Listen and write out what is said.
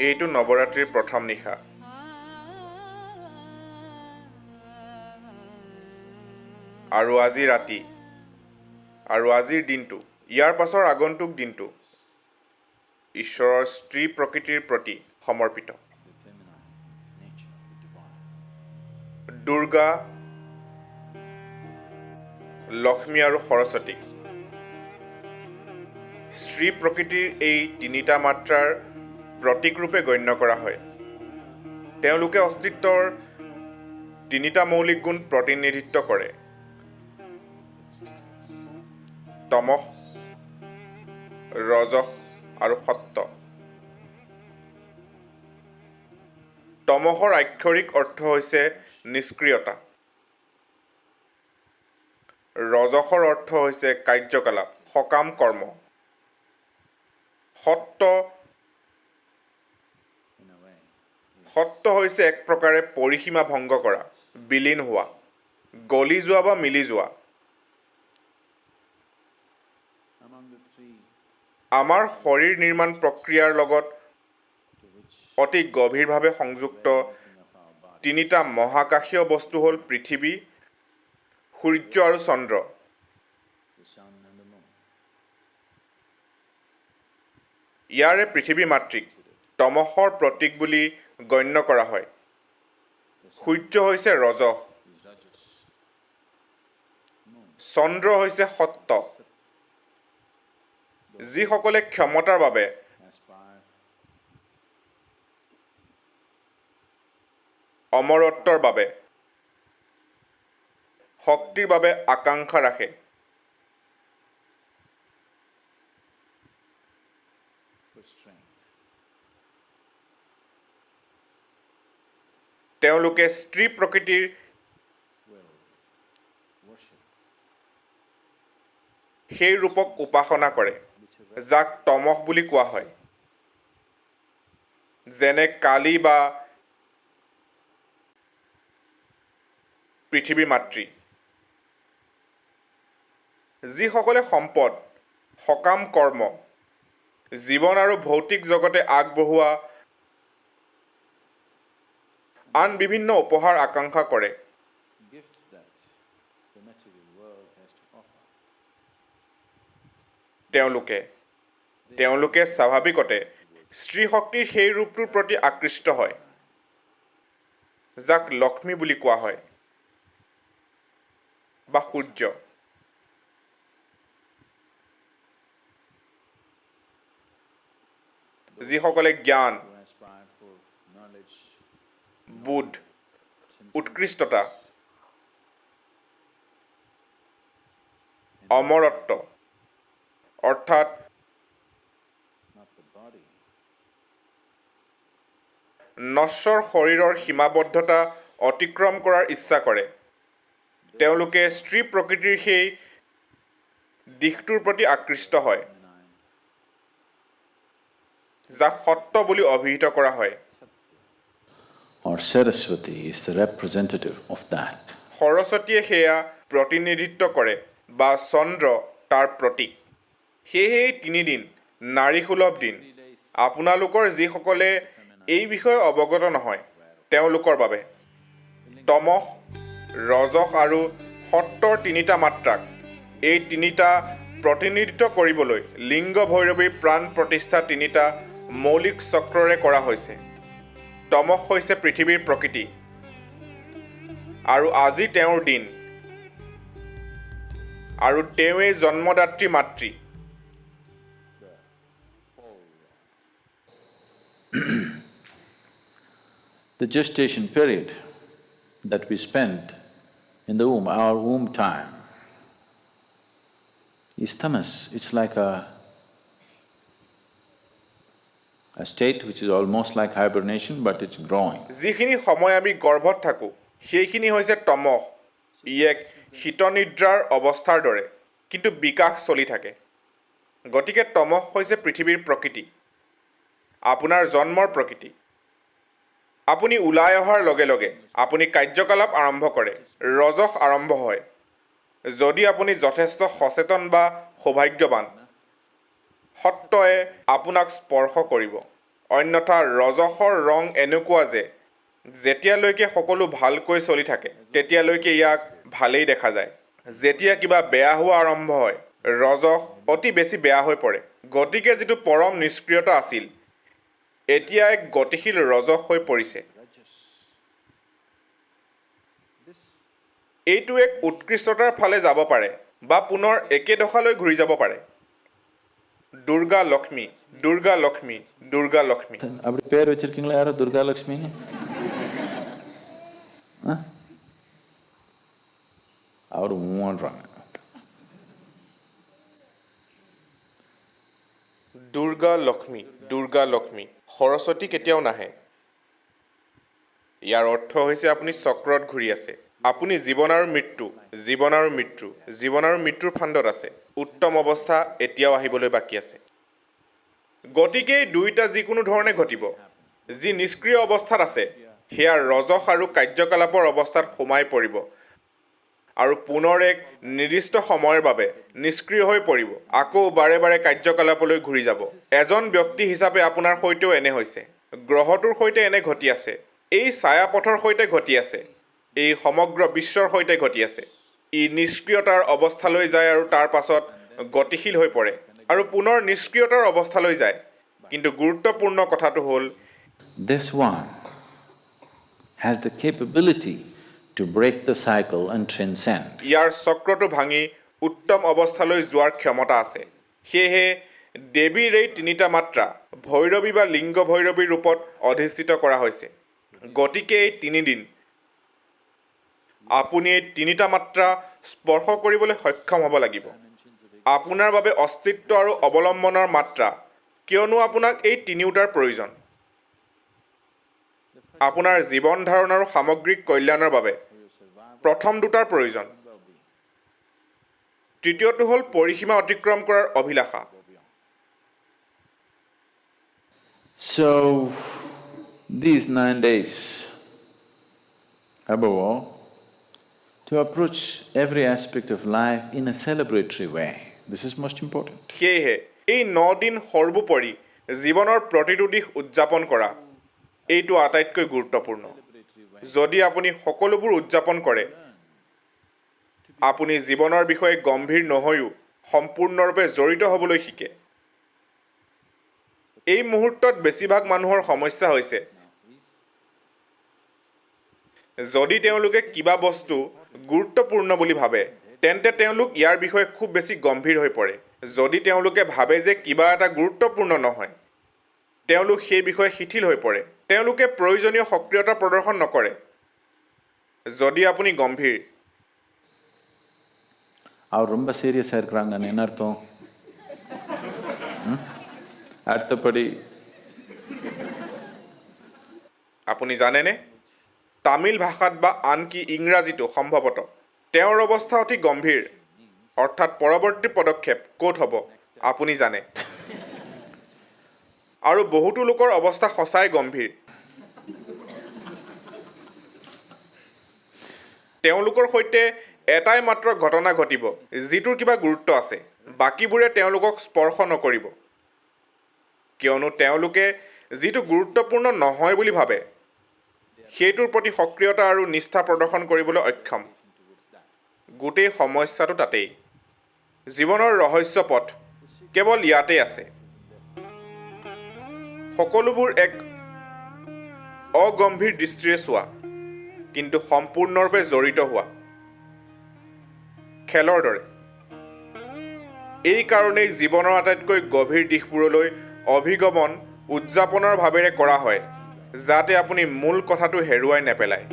এইটো নৱৰাত্ৰিৰ প্ৰথম নিশা। আৰু আজি ৰাতি আৰু আজিৰ দিনটো, ইয়াৰ পাছৰ আগন্তুক দিনটো ঈশ্বৰৰ স্ত্ৰী প্ৰকৃতিৰ প্ৰতি সমৰ্পিত। দুৰ্গা, লক্ষ্মী আৰু সৰস্বতীক স্ত্ৰী প্ৰকৃতিৰ এই তিনিটা মাত্ৰাৰ প্ৰতীক ৰূপে গণ্য কৰা হয়। তেওঁলোকে অস্তিত্বৰ তিনিটা মৌলিক গুণ প্ৰতিনিধিত্ব কৰে: তমস, ৰজস আৰু সত্য। তমসৰ আক্ষৰিক অৰ্থ হৈছে নিষ্ক্ৰিয়তা। ৰজসৰ অৰ্থ হৈছে কাৰ্যকলাপ, সকাম কৰ্ম। সত্য হৈছে এক প্ৰকাৰে পৰিসীমা ভংগ কৰা, বিলীন হোৱা, গলি যোৱা বা মিলি যোৱা। আমাৰ শৰীৰ নিৰ্মাণ প্ৰক্ৰিয়াৰ লগত অতি গভীৰভাৱে সংযুক্ত তিনিটা মহাকাশীয় বস্তু হ'ল পৃথিৱী, সূৰ্য আৰু চন্দ্ৰ। ইয়াৰে পৃথিৱী মাতৃক তমসৰ প্ৰতীক বুলি গণ্য কৰা হয়। সূৰ্য হৈছে ৰজস, চন্দ্ৰ হৈছে সত্য। যিসকলে ক্ষমতাৰ বাবে অমৰত্বৰ বাবে, শক্তিৰ বাবে আকাংক্ষা ৰাখে, তেওঁলোকে স্ত্ৰী প্ৰকৃতিৰ সেই ৰূপক উপাসনা কৰে যাক তমস বুলি কোৱা হয়, যেনে কালী বা পৃথিৱী মাতৃ। যিসকলে সম্পদ, সকাম কৰ্ম, জীৱন আৰু ভৌতিক জগতে আগবঢ়োৱা আন বিভিন্ন উপহাৰ আকাংক্ষা কৰে, তেওঁলোকে স্বাভাৱিকতে স্ত্ৰী শক্তিৰ সেই ৰূপটোৰ প্ৰতি আকৃষ্ট হয় যাক লক্ষ্মী বুলি কোৱা হয় বা সূৰ্য। যিসকলে জ্ঞান, বোধ, উৎকৃষ্টতা, অমৰত্ব অৰ্থাৎ নশ্বৰ শৰীৰৰ সীমাবদ্ধতা অতিক্ৰম কৰাৰ ইচ্ছা কৰে, তেওঁলোকে স্ত্ৰী প্ৰকৃতিৰ সেই দিশটোৰ প্ৰতি আকৃষ্ট হয় যাক সত্য বুলি অভিহিত কৰা হয়। Or Saraswati is the representative of that. সৰস্বতীয়ে সেয়া প্ৰতিনিধিত্ব কৰে বা চন্দ্ৰ তাৰ প্ৰতীক। সেয়েহে এই তিনিদিন নাৰীসুলভ দিন। আপোনালোকৰ যিসকলে এই বিষয়ে অৱগত নহয় তেওঁলোকৰ বাবে তমস, ৰজস আৰু সত্ৰৰ তিনিটা মাত্ৰাক এই তিনিটা প্ৰতিনিধিত্ব কৰিবলৈ লিংগ ভৈৰৱীৰ প্ৰাণ প্ৰতিষ্ঠা তিনিটা মৌলিক চক্ৰৰে কৰা হৈছে। তমস হৈছে পৃথিৱীৰ প্ৰকৃতি আৰু আজি তেওঁৰ দিন আৰু তেওঁৱেই জন্মদাত্ৰী মাতৃ। The gestation period that we spend in the womb, our womb time, is tamas. It's like a state which is almost like hibernation, but it's growing. যিখিনি সময় আমি গৰ্ভত থাকোঁ সেইখিনি হৈছে তমস। ই এক শীতনিদ্ৰাৰ অৱস্থাৰ দৰে, কিন্তু বিকাশ চলি থাকে। গতিকে তমস হৈছে পৃথিৱীৰ প্ৰকৃতি, আপোনাৰ জন্মৰ প্ৰকৃতি। আপুনি ওলাই অহাৰ লগে লগে আপুনি কাৰ্যকলাপ আৰম্ভ কৰে, ৰজস আৰম্ভ হয়। যদি আপুনি যথেষ্ট সচেতন বা সৌভাগ্যৱান, সত্ত্বয়ে আপোনাক স্পৰ্শ কৰিব, অন্যথা ৰজসৰ ৰং এনেকুৱা যে যেতিয়ালৈকে সকলো ভালকৈ চলি থাকে তেতিয়ালৈকে ইয়াক ভালেই দেখা যায়। যেতিয়া কিবা বেয়া হোৱা আৰম্ভ হয় ৰজস অতি বেছি বেয়া হৈ পৰে। গতিকে যিটো পৰম নিষ্ক্ৰিয়তা আছিল এতিয়া এক গতিশীল ৰজস হৈ পৰিছে। এইটো এক উৎকৃষ্টতাৰ ফালে যাব পাৰে বা পুনৰ একে দশালৈ ঘূৰি যাব পাৰে। দুৰ্গা লক্ষ্মী, দুৰ্গা লক্ষ্মী, দুৰ্গা লক্ষ্মী। அப்படி பேர் வச்சிருக்கீங்களா யாரோ துர்கா லட்சுமி? அவர் மூன்றாங்க. দুৰ্গা লক্ষ্মী, দুৰ্গা লক্ষ্মী। সৰস্বতী কেতিয়াও নাহে। ইয়াৰ অৰ্থ হৈছে আপুনি চক্ৰত ঘূৰি আছে। আপুনি জীৱন আৰু মৃত্যু, জীৱন আৰু মৃত্যু, জীৱন আৰু মৃত্যুৰ ফাণ্ডত আছে। উত্তম অৱস্থা এতিয়াও আহিবলৈ বাকী আছে। গতিকে দুয়োটা যিকোনো ধৰণে ঘটিব। যি নিষ্ক্ৰিয় অৱস্থাত আছে সেয়া ৰজস আৰু কাৰ্যকলাপৰ অৱস্থাত সোমাই পৰিব আৰু পুনৰ এক নিৰ্দিষ্ট সময়ৰ বাবে নিষ্ক্ৰিয় হৈ পৰিব। আকৌ বাৰে বাৰে কাৰ্যকলাপলৈ ঘূৰি যাব। এজন ব্যক্তি হিচাপে আপোনাৰ সৈতেও এনে হৈছে। গ্ৰহটোৰ সৈতে এনে ঘটি আছে। এই ছায়াপথৰ সৈতে ঘটি আছে। এই সমগ্ৰ বিশ্বৰ সৈতে ঘটি আছে। ই নিষ্ক্ৰিয়তাৰ অৱস্থালৈ যায় আৰু তাৰ পাছত গতিশীল হৈ পৰে আৰু পুনৰ নিষ্ক্ৰিয়তাৰ অৱস্থালৈ যায়। কিন্তু গুৰুত্বপূৰ্ণ কথাটো হ'ল This one has the capability to break the cycle and transcend. ইয়াৰ চক্ৰটো ভাঙি উত্তম অৱস্থালৈ যোৱাৰ ক্ষমতা আছে। সেয়েহে দেৱীৰ এই তিনিটা মাত্ৰা ভৈৰৱী বা লিংগ ভৈৰৱীৰ ৰূপত অধিষ্ঠিত কৰা হৈছে। গতিকে এই তিনিদিন আপুনি এই তিনিটা মাত্ৰা স্পৰ্শ কৰিবলৈ সক্ষম হ'ব লাগিব। আপোনাৰ বাবে অস্তিত্ব আৰু অৱলম্বনৰ মাত্ৰা, কিয়নো আপোনাক এই তিনিওটাৰ প্ৰয়োজন। আপোনাৰ জীৱন ধাৰণ আৰু সামগ্ৰিক কল্যাণৰ বাবে প্ৰথম দুটাৰ প্ৰয়োজন। তৃতীয়টো হ'ল পৰিসীমা অতিক্ৰম কৰাৰ অভিলাষা। So, these 9 days, above all, to approach every aspect of life in a celebratory way. This is most important. সেয়েহে এই 9 দিন সৰ্বোপৰি জীৱনৰ প্ৰতিটো দিশ উদযাপন কৰা এইটো আটাইতকৈ গুৰুত্বপূৰ্ণ। যদি আপুনি সকলোবোৰ উদযাপন কৰে আপুনি জীৱনৰ বিষয়ে গম্ভীৰ নহৈও সম্পূৰ্ণৰূপে জড়িত হ'বলৈ শিকে। এই মুহূৰ্তত বেছিভাগ মানুহৰ সমস্যা হৈছে যদি তেওঁলোকে কিবা বস্তু গুৰুত্বপূৰ্ণ বুলি ভাবে তেন্তে তেওঁলোক ইয়াৰ বিষয়ে খুব বেছি গম্ভীৰ হৈ পৰে। যদি তেওঁলোকে ভাবে যে কিবা এটা গুৰুত্বপূৰ্ণ নহয় তেওঁলোক সেই বিষয়ে শিথিল হৈ পৰে। তেওঁলোকে প্ৰয়োজনীয় সক্ৰিয়তা প্ৰদৰ্শন নকৰে। যদি আপুনি গম্ভীৰ அவர் ரொம்ப சீரியஸாக இருக்கிறாங்கன்னு என்ன அர்த்தம்? அடுத்தபடி আপুনি জানেনে তামিল ভাষাত বা আনকি ইংৰাজীতো সম্ভৱতঃ তেওঁৰ অৱস্থা অতি গম্ভীৰ অৰ্থাৎ পৰৱৰ্তী পদক্ষেপ ক'ত হ'ব আপুনি জানে। আৰু বহুতো লোকৰ অৱস্থা সঁচাই গম্ভীৰ। তেওঁলোকৰ সৈতে এটাই মাত্ৰ ঘটনা ঘটিব যিটোৰ কিবা গুৰুত্ব আছে। বাকীবোৰে তেওঁলোকক স্পৰ্শ নকৰিব কিয়নো তেওঁলোকে যিটো গুৰুত্বপূৰ্ণ নহয় বুলি ভাবে সেইটোৰ প্ৰতি সক্ৰিয়তা আৰু নিষ্ঠা প্ৰদৰ্শন কৰিবলৈ অক্ষম। গোটেই সমস্যাটো তাতেই। জীৱনৰ ৰহস্য পথ কেৱল ইয়াতেই আছে। সকলোবোৰ এক অগম্ভীৰ দৃষ্টিৰে চোৱা কিন্তু সম্পূৰ্ণৰূপে জড়িত হোৱা খেলৰ দৰে। এই কাৰণেই জীৱনৰ আটাইতকৈ গভীৰ দিশবোৰলৈ অভিগমন উদযাপনৰ ভাৱেৰে কৰা হয় যাতে আপুনি মূল কথাটো হেৰুৱাই নেপেলায়।